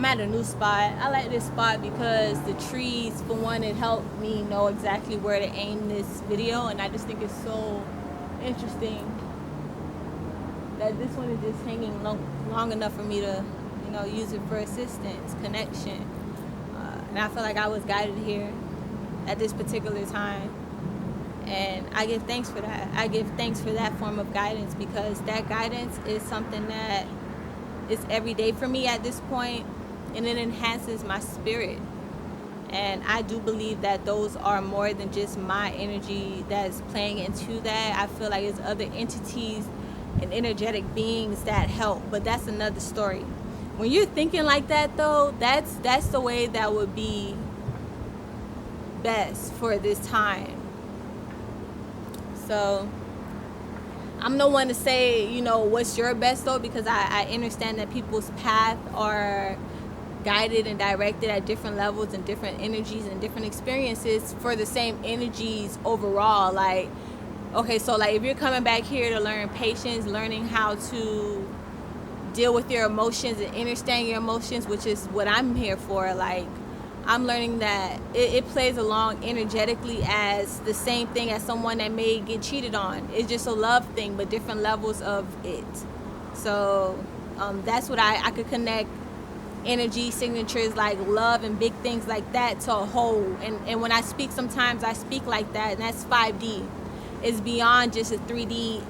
at a new spot. I like this spot because the trees, for one, it helped me know exactly where to aim this video, and I just think it's so interesting that this one is just hanging long enough for me to, you know, use it for assistance, connection. And I feel like I was guided here at this particular time. And I give thanks for that. I give thanks for that form of guidance, because that guidance is something that is every day for me at this point, and it enhances my spirit. And I do believe that those are more than just my energy that's playing into that. I feel like it's other entities and energetic beings that help, but that's another story. When you're thinking like that, though, that's the way that would be best for this time. So I'm no one to say, you know, what's your best, though, because I understand that people's path are guided and directed at different levels and different energies and different experiences for the same energies overall. Like, okay, so like if you're coming back here to learn patience, learning how to deal with your emotions and understand your emotions, which is what I'm here for, like, I'm learning that it plays along energetically as the same thing as someone that may get cheated on. It's just a love thing, but different levels of it. So that's what I could connect energy signatures like love and big things like that to a whole. And when I speak, sometimes I speak like that, and that's 5D. It's beyond just a 3D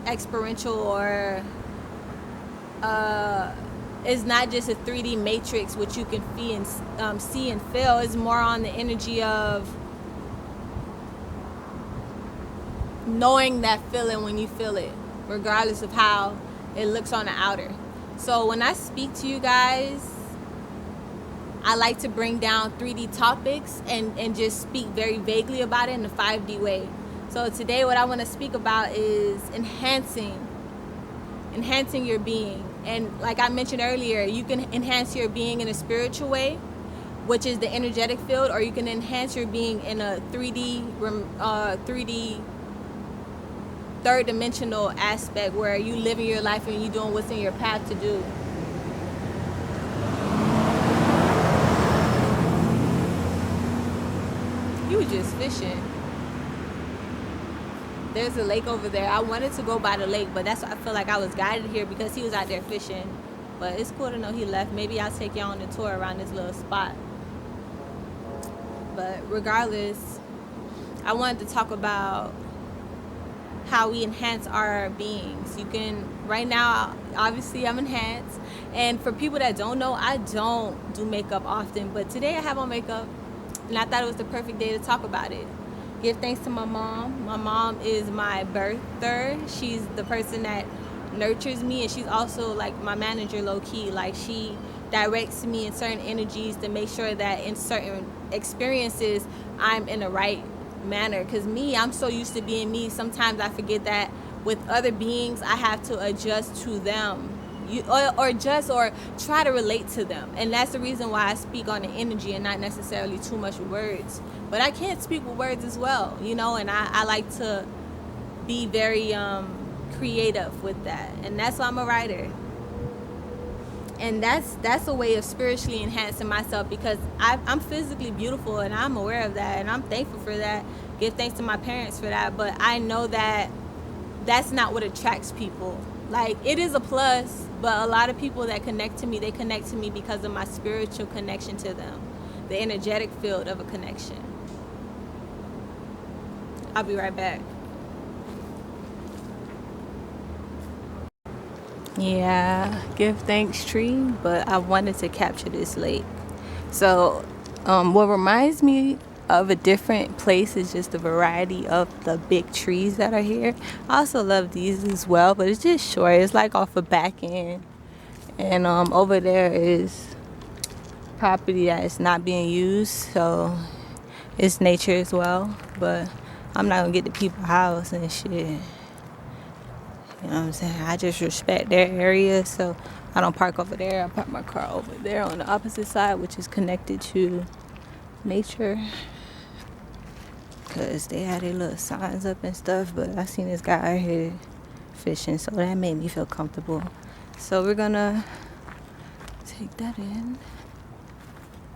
experiential, or it's not just a 3D matrix which you can see and feel. It's more on the energy of knowing that feeling when you feel it, regardless of how it looks on the outer. So when I speak to you guys, I like to bring down 3D topics and just speak very vaguely about it in a 5D way. So today what I want to speak about is enhancing your being. And like I mentioned earlier, you can enhance your being in a spiritual way, which is the energetic field, or you can enhance your being in a 3D third dimensional aspect, where you living your life and you doing what's in your path to do. You were just fishing. There's a lake over there. I wanted to go by the lake, but that's why I feel like I was guided here, because he was out there fishing. But it's cool to know he left. Maybe I'll take y'all on the tour around this little spot. But regardless, I wanted to talk about how we enhance our beings. You can, right now, obviously I'm enhanced. And for people that don't know, I don't do makeup often, but today I have on makeup, and I thought it was the perfect day to talk about it. Give thanks to my mom. My mom is my birther. She's the person that nurtures me, and she's also like my manager, low-key. Like, she directs me in certain energies to make sure that in certain experiences I'm in the right manner. Because me, I'm so used to being me, sometimes I forget that with other beings I have to adjust to them, or try to relate to them. And that's the reason why I speak on the energy and not necessarily too much words. But I can't speak with words as well, you know, and I like to be very creative with that. And that's why I'm a writer. And that's a way of spiritually enhancing myself, because I'm physically beautiful, and I'm aware of that, and I'm thankful for that. Give thanks to my parents for that. But I know that that's not what attracts people. Like, it is a plus, but a lot of people that connect to me, they connect to me because of my spiritual connection to them, the energetic field of a connection. I'll be right back. Yeah, give thanks tree, but I wanted to capture this lake. So what reminds me of a different place is just the variety of the big trees that are here. I also love these as well, but it's just short. It's like off a back end. And over there is property that is not being used, so it's nature as well. But I'm not gonna get the people's house and shit. You know what I'm saying? I just respect their area, so I don't park over there. I park my car over there on the opposite side, which is connected to nature, because they had their little signs up and stuff. But I seen this guy out here fishing, so that made me feel comfortable. So we're gonna take that in.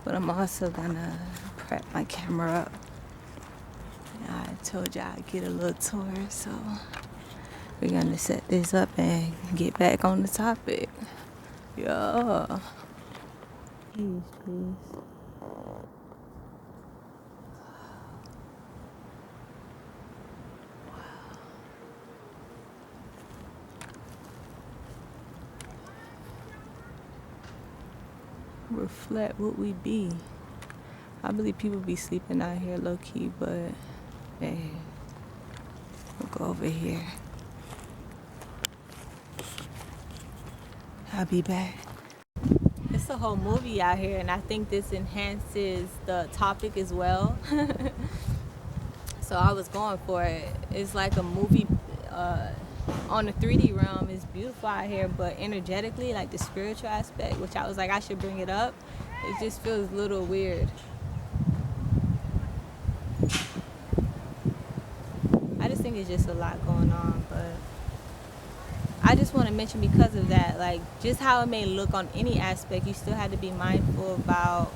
but I'm also gonna prep my camera up. I told you I'd get a little tour, so we're gonna set this up and get back on the topic. Yeah. Jeez. Reflect what we be. I believe people be sleeping out here low key, but hey, we'll go over here. I'll be back. It's a whole movie out here, and I think this enhances the topic as well. So I was going for it. It's like a movie on the 3D realm. It's beautiful out here, but energetically, like the spiritual aspect, which I was like, I should bring it up. It just feels a little weird. I just think it's just a lot going on, but I just want to mention because of that, like just how it may look on any aspect, you still have to be mindful about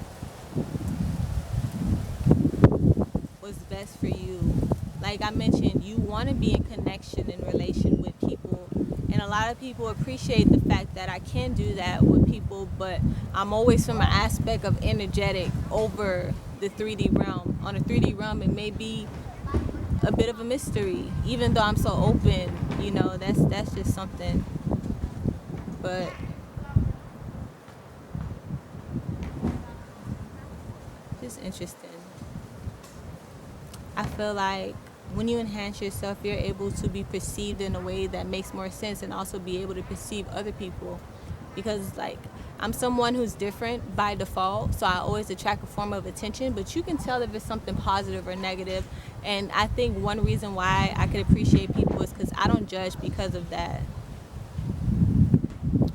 what's best for you. Like I mentioned, you want to be in connection and relation with people, and a lot of people appreciate the fact that I can do that with people, but I'm always from an aspect of energetic over the 3D realm. On the 3D realm, it may be a bit of a mystery, even though I'm so open, you know, that's just something. But just interesting. I feel like when you enhance yourself, you're able to be perceived in a way that makes more sense, and also be able to perceive other people, because like I'm someone who's different by default, so I always attract a form of attention, but you can tell if it's something positive or negative. And I think one reason why I could appreciate people is because I don't judge because of that.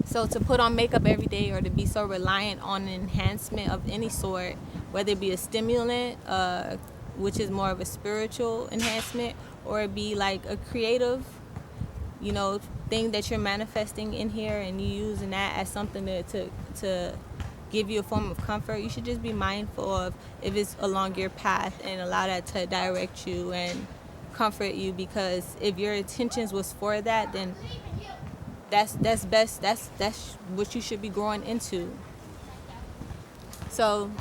So to put on makeup every day, or to be so reliant on an enhancement of any sort, whether it be a stimulant, which is more of a spiritual enhancement, or it be like a creative, you know, thing that you're manifesting in here, and you using that as something to give you a form of comfort, you should just be mindful of if it's along your path, and allow that to direct you and comfort you, because if your intentions was for that, then that's best. That's what you should be growing into. So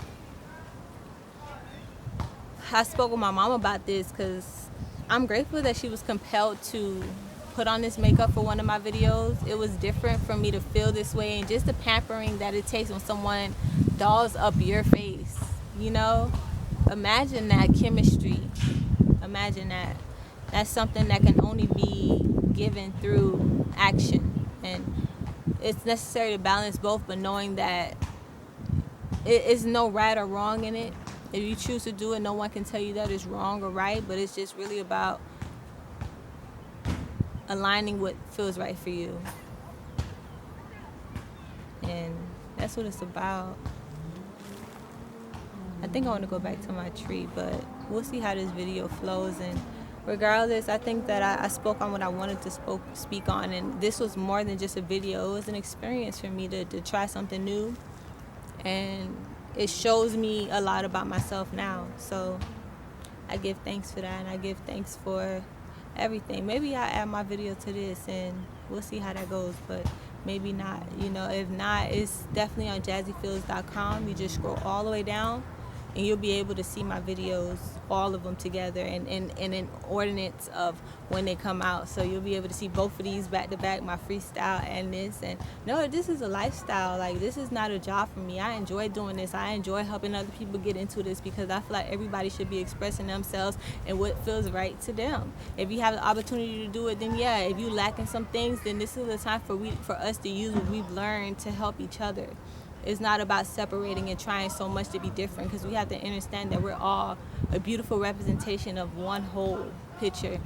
I spoke with my mom about this because I'm grateful that she was compelled to put on this makeup for one of my videos. It was different for me to feel this way, and just the pampering that it takes when someone dolls up your face, you know? Imagine that chemistry. Imagine that. That's something that can only be given through action. And it's necessary to balance both, but knowing that it is no right or wrong in it. If you choose to do it, no one can tell you that it's wrong or right, but it's just really about aligning what feels right for you. And that's what it's about. I think I want to go back to my tree, but we'll see how this video flows. And regardless, I think that I spoke on what I wanted to speak on, and this was more than just a video. It was an experience for me to try something new, and it shows me a lot about myself now. So I give thanks for that, and I give thanks for everything. Maybe I add my video to this, and we'll see how that goes, but maybe not. You know, if not, it's definitely on jazzyfields.com. You just scroll all the way down, and you'll be able to see my videos, all of them together, and in ordinance of when they come out. So you'll be able to see both of these back to back, my freestyle and this. And no, this is a lifestyle. Like, this is not a job for me. I enjoy doing this. I enjoy helping other people get into this, because I feel like everybody should be expressing themselves and what feels right to them. If you have the opportunity to do it, then yeah. If you lacking some things, then this is the time for us to use what we've learned to help each other. It's not about separating and trying so much to be different, because we have to understand that we're all a beautiful representation of one whole picture.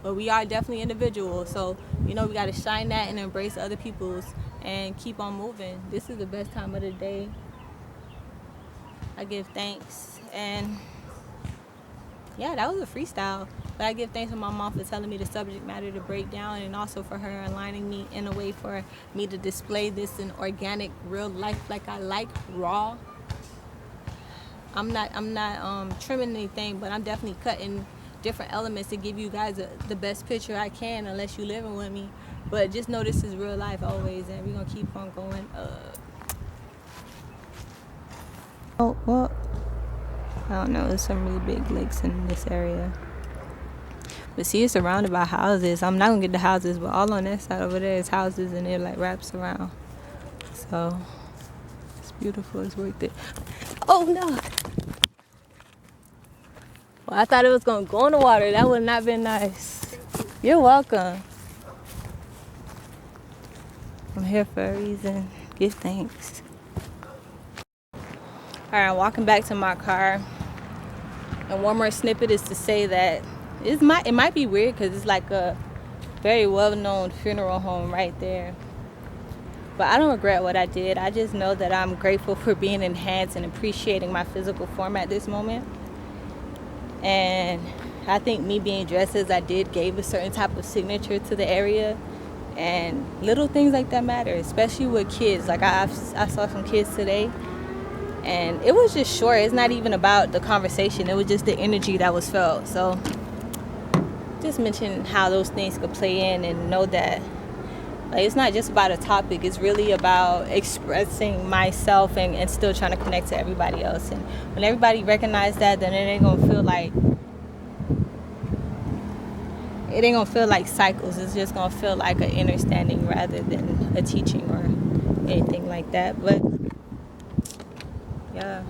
But we are definitely individuals, so you know, we got to shine that and embrace other people's and keep on moving. This is the best time of the day. I give thanks, and yeah, that was a freestyle. But I give thanks to my mom for telling me the subject matter to break down, and also for her aligning me in a way for me to display this in organic, real life, like I like, raw. I'm not trimming anything, but I'm definitely cutting different elements to give you guys the best picture I can, unless you living with me. But just know this is real life always, and we're gonna keep on going. Oh well, I don't know. There's some really big lakes in this area. But see, it's surrounded by houses. I'm not gonna get the houses, but all on that side over there is houses, and it like wraps around. So it's beautiful. It's worth it. Oh no! Well, I thought it was gonna go in the water. That would not been nice. You're welcome. I'm here for a reason. Give thanks. All right, I'm walking back to my car. And one more snippet is to say that it might be weird because it's like a very well-known funeral home right there. But I don't regret what I did. I just know that I'm grateful for being enhanced and appreciating my physical form at this moment. And I think me being dressed as I did gave a certain type of signature to the area. And little things like that matter, especially with kids. Like I saw some kids today, and it was just short. It's not even about the conversation. It was just the energy that was felt. So just mention how those things could play in, and know that like it's not just about a topic. It's really about expressing myself and still trying to connect to everybody else. And when everybody recognize that, then it ain't gonna feel like cycles. It's just gonna feel like an understanding rather than a teaching or anything like that. But yeah.